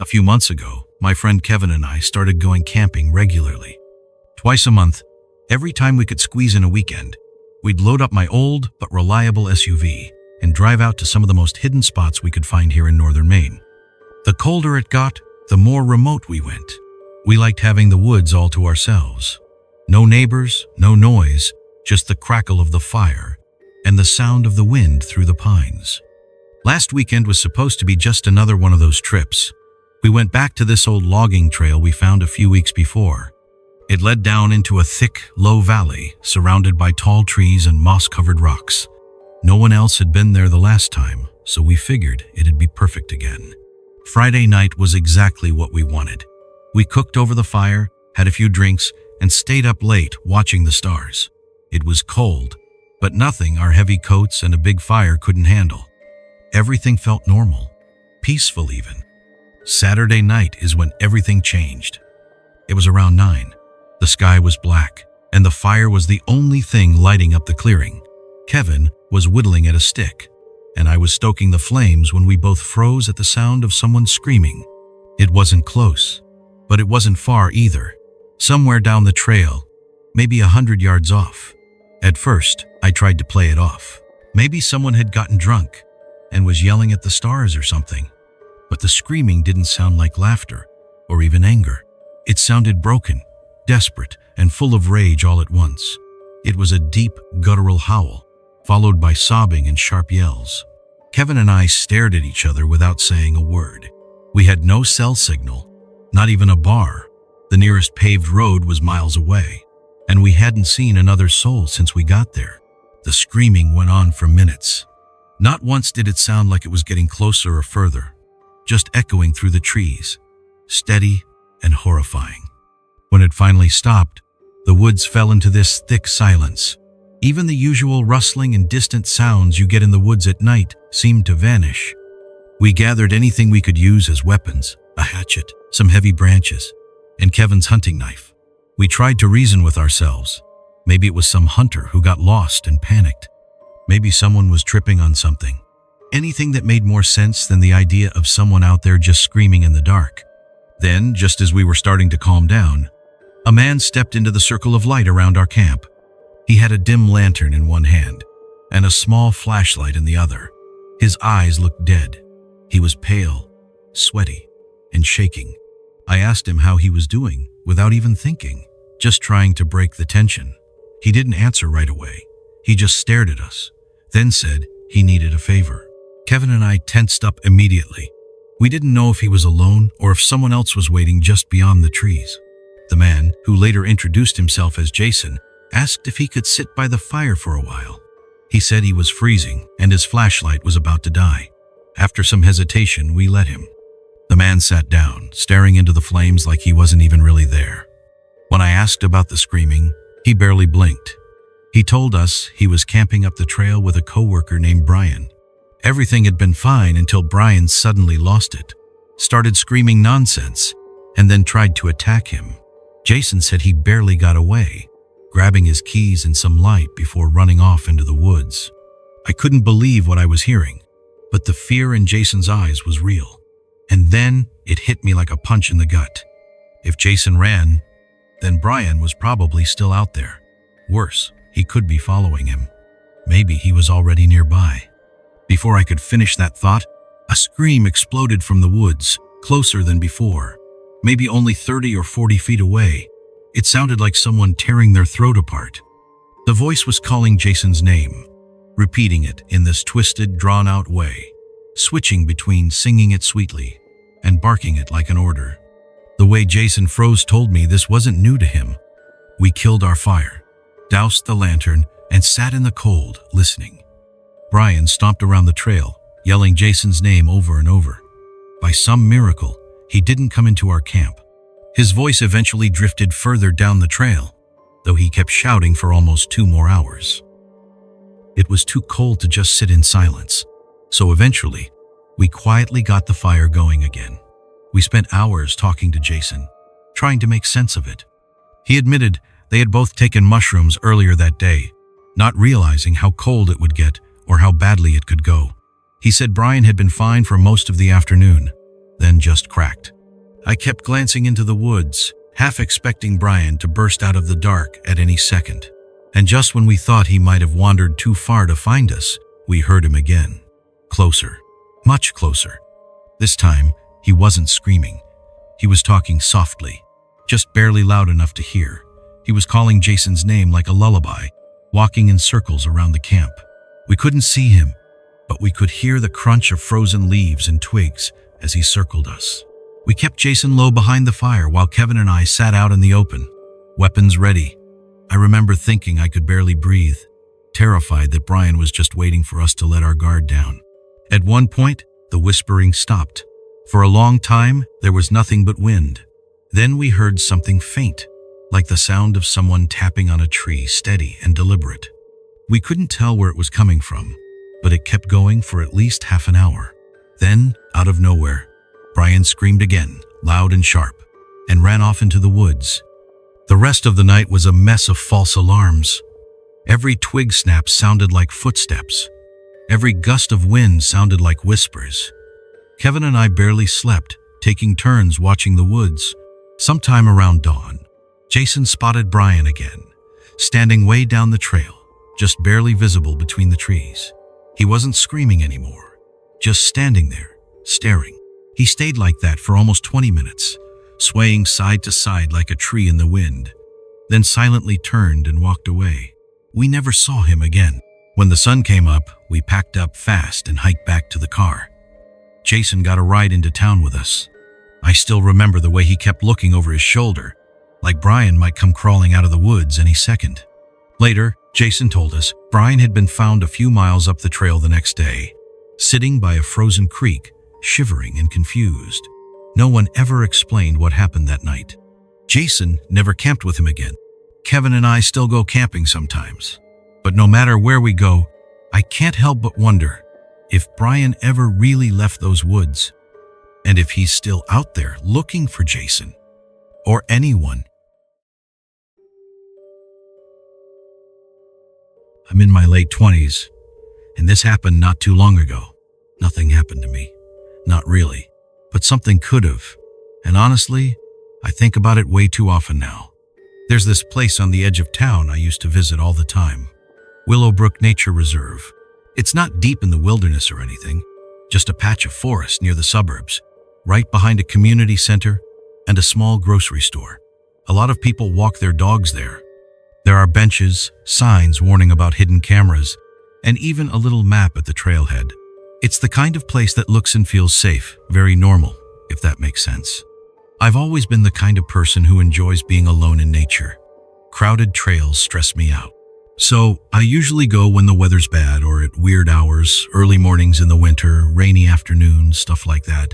A few months ago, my friend Kevin and I started going camping regularly. Twice a month, every time we could squeeze in a weekend, we'd load up my old but reliable SUV and drive out to some of the most hidden spots we could find here in northern Maine. The colder it got, the more remote we went. We liked having the woods all to ourselves. No neighbors, no noise, just the crackle of the fire and the sound of the wind through the pines. Last weekend was supposed to be just another one of those trips. We went back to this old logging trail we found a few weeks before. It led down into a thick, low valley surrounded by tall trees and moss-covered rocks. No one else had been there the last time, so we figured it'd be perfect again. Friday night was exactly what we wanted. We cooked over the fire, had a few drinks, and stayed up late watching the stars. It was cold, but nothing our heavy coats and a big fire couldn't handle. Everything felt normal, peaceful even. Saturday night is when everything changed. It was around 9. The sky was black, and the fire was the only thing lighting up the clearing. Kevin was whittling at a stick, and I was stoking the flames when we both froze at the sound of someone screaming. It wasn't close, but it wasn't far either. Somewhere down the trail, maybe 100 yards off. At first, I tried to play it off. Maybe someone had gotten drunk and was yelling at the stars or something. But the screaming didn't sound like laughter or even anger. It sounded broken, desperate, and full of rage all at once. It was a deep, guttural howl, followed by sobbing and sharp yells. Kevin and I stared at each other without saying a word. We had no cell signal, not even a bar. The nearest paved road was miles away, and we hadn't seen another soul since we got there. The screaming went on for minutes. Not once did it sound like it was getting closer or further, just echoing through the trees, steady and horrifying. When it finally stopped, the woods fell into this thick silence. Even the usual rustling and distant sounds you get in the woods at night seemed to vanish. We gathered anything we could use as weapons, a hatchet, some heavy branches, and Kevin's hunting knife. We tried to reason with ourselves. Maybe it was some hunter who got lost and panicked. Maybe someone was tripping on something. Anything that made more sense than the idea of someone out there just screaming in the dark. Then, just as we were starting to calm down, a man stepped into the circle of light around our camp. He had a dim lantern in one hand and a small flashlight in the other. His eyes looked dead. He was pale, sweaty, and shaking. I asked him how he was doing without even thinking, just trying to break the tension. He didn't answer right away. He just stared at us, then said he needed a favor. Kevin and I tensed up immediately. We didn't know if he was alone or if someone else was waiting just beyond the trees. The man, who later introduced himself as Jason, asked if he could sit by the fire for a while. He said he was freezing and his flashlight was about to die. After some hesitation, we let him. The man sat down, staring into the flames like he wasn't even really there. When I asked about the screaming, he barely blinked. He told us he was camping up the trail with a coworker named Brian. Everything had been fine until Brian suddenly lost it, started screaming nonsense, and then tried to attack him. Jason said he barely got away, grabbing his keys and some light before running off into the woods. I couldn't believe what I was hearing, but the fear in Jason's eyes was real. And then it hit me like a punch in the gut. If Jason ran, then Brian was probably still out there. Worse, he could be following him. Maybe he was already nearby. Before I could finish that thought, a scream exploded from the woods, closer than before, maybe only 30 or 40 feet away. It sounded like someone tearing their throat apart. The voice was calling Jason's name, repeating it in this twisted, drawn-out way, switching between singing it sweetly and barking it like an order. The way Jason froze told me this wasn't new to him. We killed our fire, doused the lantern, and sat in the cold, listening. Brian stomped around the trail, yelling Jason's name over and over. By some miracle, he didn't come into our camp. His voice eventually drifted further down the trail, though he kept shouting for almost 2 more hours. It was too cold to just sit in silence, so eventually, we quietly got the fire going again. We spent hours talking to Jason, trying to make sense of it. He admitted they had both taken mushrooms earlier that day, not realizing how cold it would get or how badly it could go. He said Brian had been fine for most of the afternoon, then just cracked. I kept glancing into the woods, half expecting Brian to burst out of the dark at any second. And just when we thought he might have wandered too far to find us, we heard him again. Closer. Much closer. This time, he wasn't screaming. He was talking softly, just barely loud enough to hear. He was calling Jason's name like a lullaby, walking in circles around the camp. We couldn't see him, but we could hear the crunch of frozen leaves and twigs as he circled us. We kept Jason low behind the fire while Kevin and I sat out in the open, weapons ready. I remember thinking I could barely breathe, terrified that Brian was just waiting for us to let our guard down. At one point, the whispering stopped. For a long time, there was nothing but wind. Then we heard something faint, like the sound of someone tapping on a tree, steady and deliberate. We couldn't tell where it was coming from, but it kept going for at least half an hour. Then, out of nowhere, Brian screamed again, loud and sharp, and ran off into the woods. The rest of the night was a mess of false alarms. Every twig snap sounded like footsteps. Every gust of wind sounded like whispers. Kevin and I barely slept, taking turns watching the woods. Sometime around dawn, Jason spotted Brian again, standing way down the trail, just barely visible between the trees. He wasn't screaming anymore, just standing there, staring. He stayed like that for almost 20 minutes, swaying side to side like a tree in the wind, then silently turned and walked away. We never saw him again. When the sun came up, we packed up fast and hiked back to the car. Jason got a ride into town with us. I still remember the way he kept looking over his shoulder, like Brian might come crawling out of the woods any second. Later, Jason told us Brian had been found a few miles up the trail the next day, sitting by a frozen creek, shivering and confused. No one ever explained what happened that night. Jason never camped with him again. Kevin and I still go camping sometimes. But no matter where we go, I can't help but wonder if Brian ever really left those woods, and if he's still out there looking for Jason, or anyone. I'm in my late 20s, and this happened not too long ago. Nothing happened to me. Not really. But something could have. And honestly, I think about it way too often now. There's this place on the edge of town I used to visit all the time. Willowbrook Nature Reserve. It's not deep in the wilderness or anything, just a patch of forest near the suburbs, right behind a community center and a small grocery store. A lot of people walk their dogs there. There are benches, signs warning about hidden cameras, and even a little map at the trailhead. It's the kind of place that looks and feels safe, very normal, if that makes sense. I've always been the kind of person who enjoys being alone in nature. Crowded trails stress me out. So I usually go when the weather's bad or at weird hours, early mornings in the winter, rainy afternoons, stuff like that.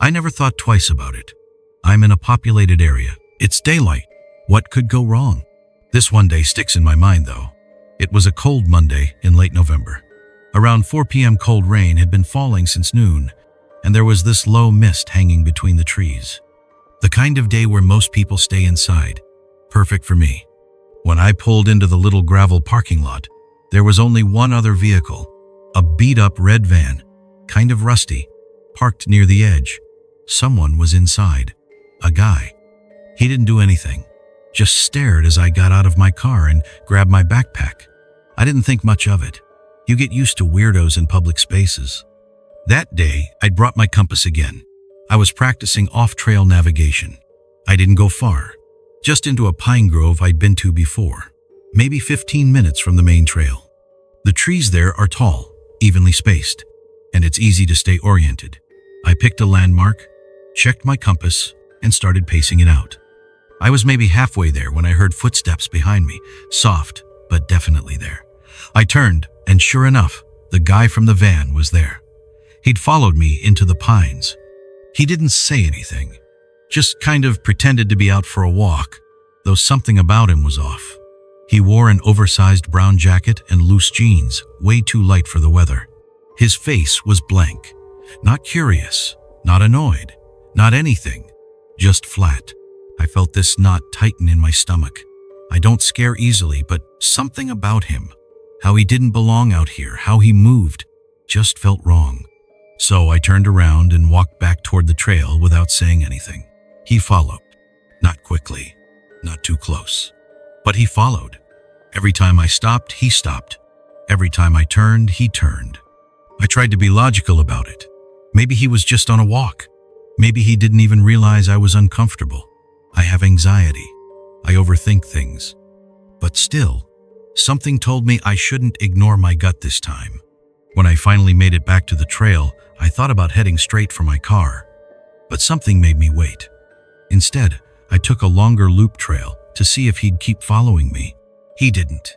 I never thought twice about it. I'm in a populated area. It's daylight. What could go wrong? This one day sticks in my mind though. It was a cold Monday in late November. Around 4 p.m. cold rain had been falling since noon, and there was this low mist hanging between the trees. The kind of day where most people stay inside. Perfect for me. When I pulled into the little gravel parking lot, there was only one other vehicle, a beat-up red van, kind of rusty, parked near the edge. Someone was inside. A guy. He didn't do anything, just stared as I got out of my car and grabbed my backpack. I didn't think much of it. You get used to weirdos in public spaces. That day, I'd brought my compass again. I was practicing off-trail navigation. I didn't go far, just into a pine grove I'd been to before, maybe 15 minutes from the main trail. The trees there are tall, evenly spaced, and it's easy to stay oriented. I picked a landmark, checked my compass, and started pacing it out. I was maybe halfway there when I heard footsteps behind me, soft, but definitely there. I turned, and sure enough, the guy from the van was there. He'd followed me into the pines. He didn't say anything, just kind of pretended to be out for a walk, though something about him was off. He wore an oversized brown jacket and loose jeans, way too light for the weather. His face was blank, not curious, not annoyed, not anything, just flat. I felt this knot tighten in my stomach. I don't scare easily, but something about him, how he didn't belong out here, how he moved, just felt wrong. So I turned around and walked back toward the trail without saying anything. He followed. Not quickly, not too close, but he followed. Every time I stopped, he stopped. Every time I turned, he turned. I tried to be logical about it. Maybe he was just on a walk. Maybe he didn't even realize I was uncomfortable. I have anxiety. I overthink things. But still, something told me I shouldn't ignore my gut this time. When I finally made it back to the trail, I thought about heading straight for my car. But something made me wait. Instead, I took a longer loop trail to see if he'd keep following me. He didn't.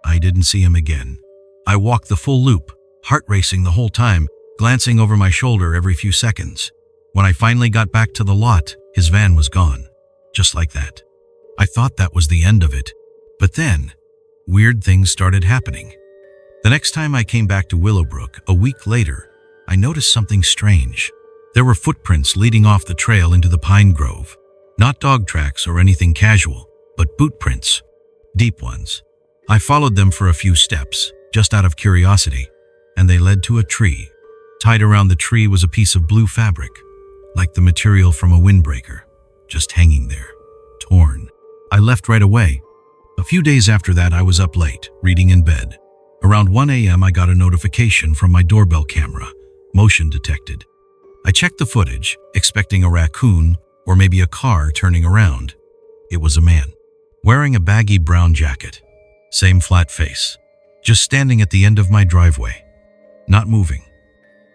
I didn't see him again. I walked the full loop, heart racing the whole time, glancing over my shoulder every few seconds. When I finally got back to the lot, his van was gone. Just like that. I thought that was the end of it. But then, weird things started happening. The next time I came back to Willowbrook, a week later, I noticed something strange. There were footprints leading off the trail into the pine grove. Not dog tracks or anything casual, but boot prints. Deep ones. I followed them for a few steps, just out of curiosity, and they led to a tree. Tied around the tree was a piece of blue fabric, like the material from a windbreaker, just hanging there, torn. I left right away. A few days after that, I was up late, reading in bed. Around 1 a.m., I got a notification from my doorbell camera, motion detected. I checked the footage, expecting a raccoon or maybe a car turning around. It was a man, wearing a baggy brown jacket, same flat face, just standing at the end of my driveway, not moving,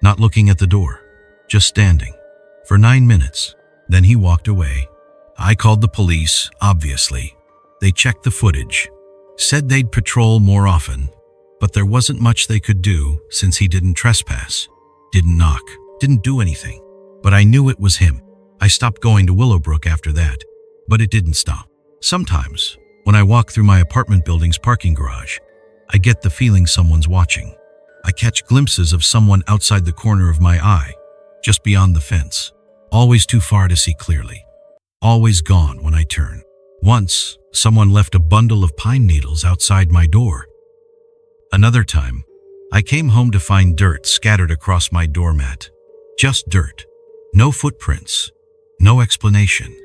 not looking at the door, just standing, for 9 minutes. Then he walked away. I called the police, obviously. They checked the footage, said they'd patrol more often, but there wasn't much they could do since he didn't trespass, didn't knock, didn't do anything. But I knew it was him. I stopped going to Willowbrook after that, but it didn't stop. Sometimes, when I walk through my apartment building's parking garage, I get the feeling someone's watching. I catch glimpses of someone outside the corner of my eye, just beyond the fence, always too far to see clearly, always gone when I turn. Once, someone left a bundle of pine needles outside my door. Another time, I came home to find dirt scattered across my doormat. Just dirt. No footprints. No explanation.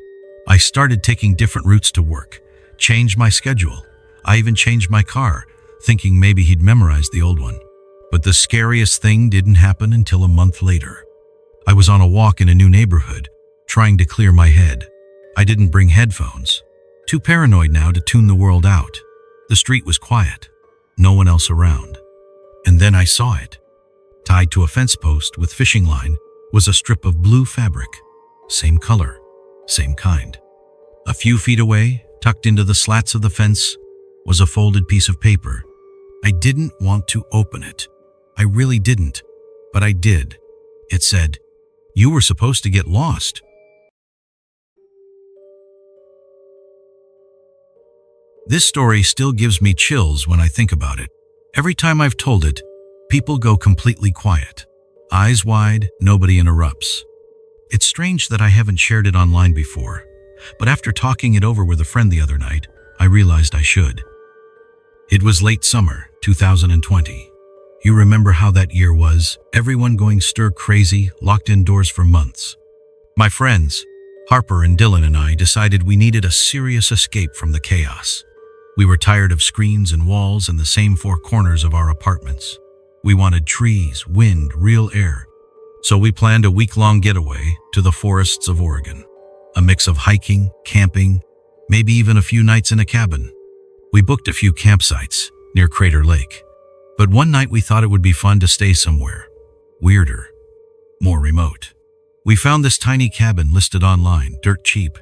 I started taking different routes to work, changed my schedule. I even changed my car, thinking maybe he'd memorized the old one. But the scariest thing didn't happen until a month later. I was on a walk in a new neighborhood, trying to clear my head. I didn't bring headphones. Too paranoid now to tune the world out. The street was quiet. No one else around. And then I saw it. Tied to a fence post with fishing line was a strip of blue fabric. Same color, same kind. A few feet away, tucked into the slats of the fence, was a folded piece of paper. I didn't want to open it. I really didn't, but I did. It said, "You were supposed to get lost." This story still gives me chills when I think about it. Every time I've told it, people go completely quiet. Eyes wide, nobody interrupts. It's strange that I haven't shared it online before, but after talking it over with a friend the other night, I realized I should. It was late summer, 2020. You remember how that year was? Everyone going stir crazy, locked indoors for months. My friends, Harper and Dylan, and I decided we needed a serious escape from the chaos. We were tired of screens and walls in the same four corners of our apartments. We wanted trees, wind, real air. So we planned a week-long getaway to the forests of Oregon. A mix of hiking, camping, maybe even a few nights in a cabin. We booked a few campsites near Crater Lake. But one night we thought it would be fun to stay somewhere weirder, more remote. We found this tiny cabin listed online, dirt cheap.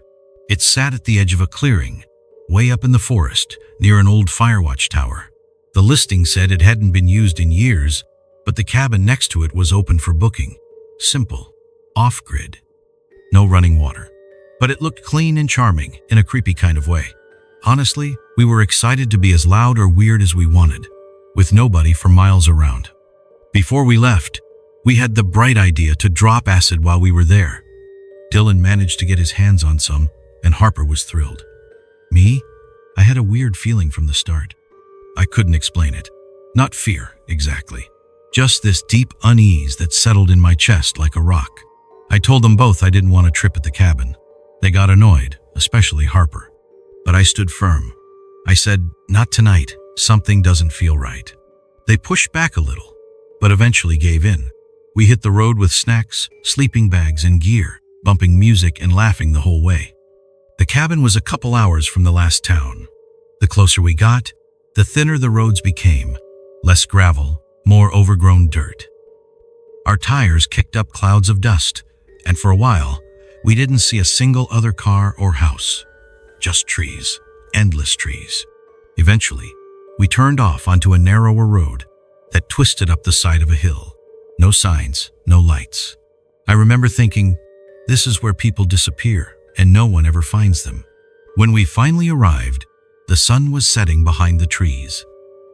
It sat at the edge of a clearing, way up in the forest, near an old firewatch tower. The listing said it hadn't been used in years, but the cabin next to it was open for booking. Simple, off-grid, no running water. But it looked clean and charming in a creepy kind of way. Honestly, we were excited to be as loud or weird as we wanted, with nobody for miles around. Before we left, we had the bright idea to drop acid while we were there. Dylan managed to get his hands on some, and Harper was thrilled. Me? I had a weird feeling from the start. I couldn't explain it. Not fear, exactly. Just this deep unease that settled in my chest like a rock. I told them both I didn't want a trip at the cabin. They got annoyed, especially Harper. But I stood firm. I said, "Not tonight. Something doesn't feel right." They pushed back a little, but eventually gave in. We hit the road with snacks, sleeping bags, and gear, bumping music and laughing the whole way. The cabin was a couple hours from the last town. The closer we got, the thinner the roads became. Less gravel, more overgrown dirt. Our tires kicked up clouds of dust, and for a while, we didn't see a single other car or house. Just trees, endless trees. Eventually, we turned off onto a narrower road that twisted up the side of a hill. No signs, no lights. I remember thinking, this is where people disappear and no one ever finds them. When we finally arrived, the sun was setting behind the trees.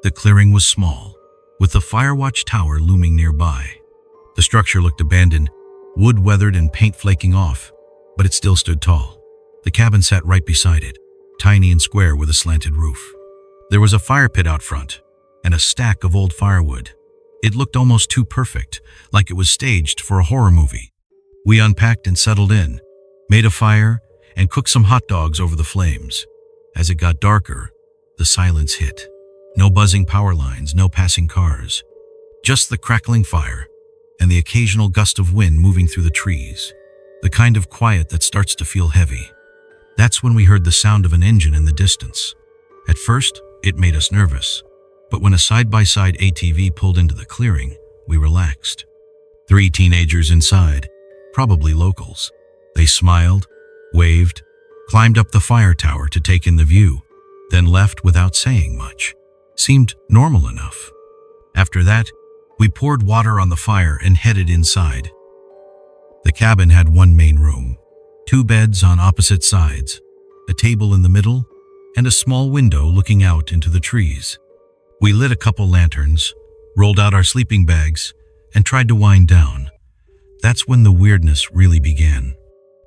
The clearing was small, with the firewatch tower looming nearby. The structure looked abandoned, wood weathered and paint flaking off, but it still stood tall. The cabin sat right beside it, tiny and square with a slanted roof. There was a fire pit out front, and a stack of old firewood. It looked almost too perfect, like it was staged for a horror movie. We unpacked and settled in, made a fire, and cooked some hot dogs over the flames. As it got darker, the silence hit. No buzzing power lines, no passing cars. Just the crackling fire and the occasional gust of wind moving through the trees. The kind of quiet that starts to feel heavy. That's when we heard the sound of an engine in the distance. At first, it made us nervous. But when a side-by-side ATV pulled into the clearing, we relaxed. 3 teenagers inside, probably locals. They smiled, waved, climbed up the fire tower to take in the view, then left without saying much. Seemed normal enough. After that, we poured water on the fire and headed inside. The cabin had one main room, 2 beds on opposite sides, a table in the middle, and a small window looking out into the trees. We lit a couple lanterns, rolled out our sleeping bags, and tried to wind down. That's when the weirdness really began.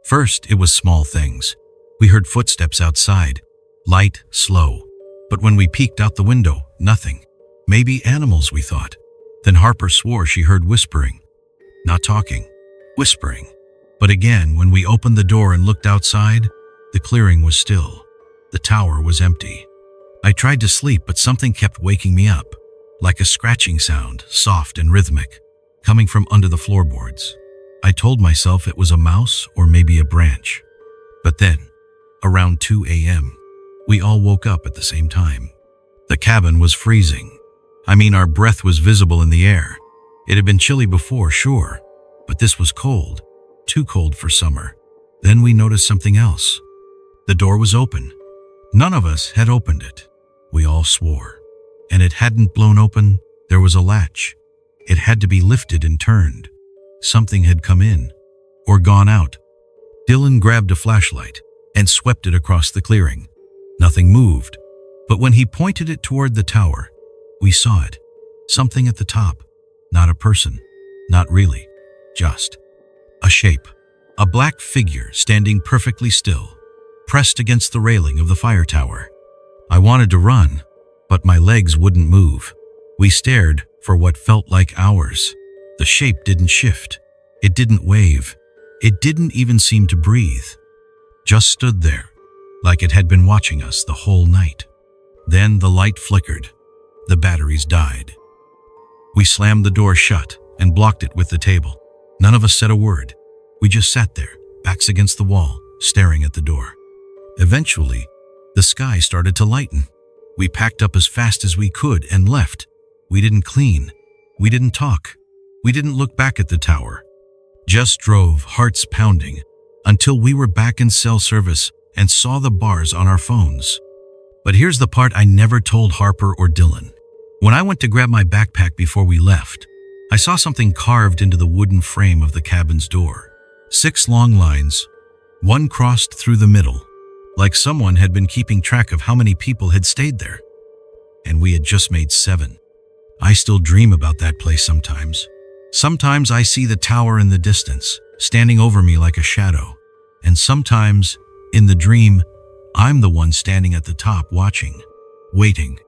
First, it was small things. We heard footsteps outside, light, slow. But when we peeked out the window, nothing. Maybe animals, we thought. Then Harper swore she heard whispering. Not talking, whispering. But again, when we opened the door and looked outside, the clearing was still. The tower was empty. I tried to sleep, but something kept waking me up, like a scratching sound, soft and rhythmic, coming from under the floorboards. I told myself it was a mouse or maybe a branch. But then, around 2 a.m., we all woke up at the same time. The cabin was freezing. I mean, our breath was visible in the air. It had been chilly before, sure, but this was cold, too cold for summer. Then we noticed something else. The door was open. None of us had opened it. We all swore. And it hadn't blown open. There was a latch. It had to be lifted and turned. Something had come in, or gone out. Dylan grabbed a flashlight and swept it across the clearing. Nothing moved, but when he pointed it toward the tower, we saw it. Something at the top. Not a person. Not really. Just a shape. A black figure standing perfectly still, pressed against the railing of the fire tower. I wanted to run, but my legs wouldn't move. We stared for what felt like hours. The shape didn't shift. It didn't wave. It didn't even seem to breathe. Just stood there, like it had been watching us the whole night. Then the light flickered. The batteries died. We slammed the door shut and blocked it with the table. None of us said a word. We just sat there, backs against the wall, staring at the door. Eventually, the sky started to lighten. We packed up as fast as we could and left. We didn't clean. We didn't talk. We didn't look back at the tower. Just drove, hearts pounding, until we were back in cell service and saw the bars on our phones. But here's the part I never told Harper or Dylan. When I went to grab my backpack before we left, I saw something carved into the wooden frame of the cabin's door. 6 long lines, one crossed through the middle, like someone had been keeping track of how many people had stayed there. And we had just made 7. I still dream about that place sometimes. Sometimes I see the tower in the distance, standing over me like a shadow. And sometimes, in the dream, I'm the one standing at the top watching, waiting.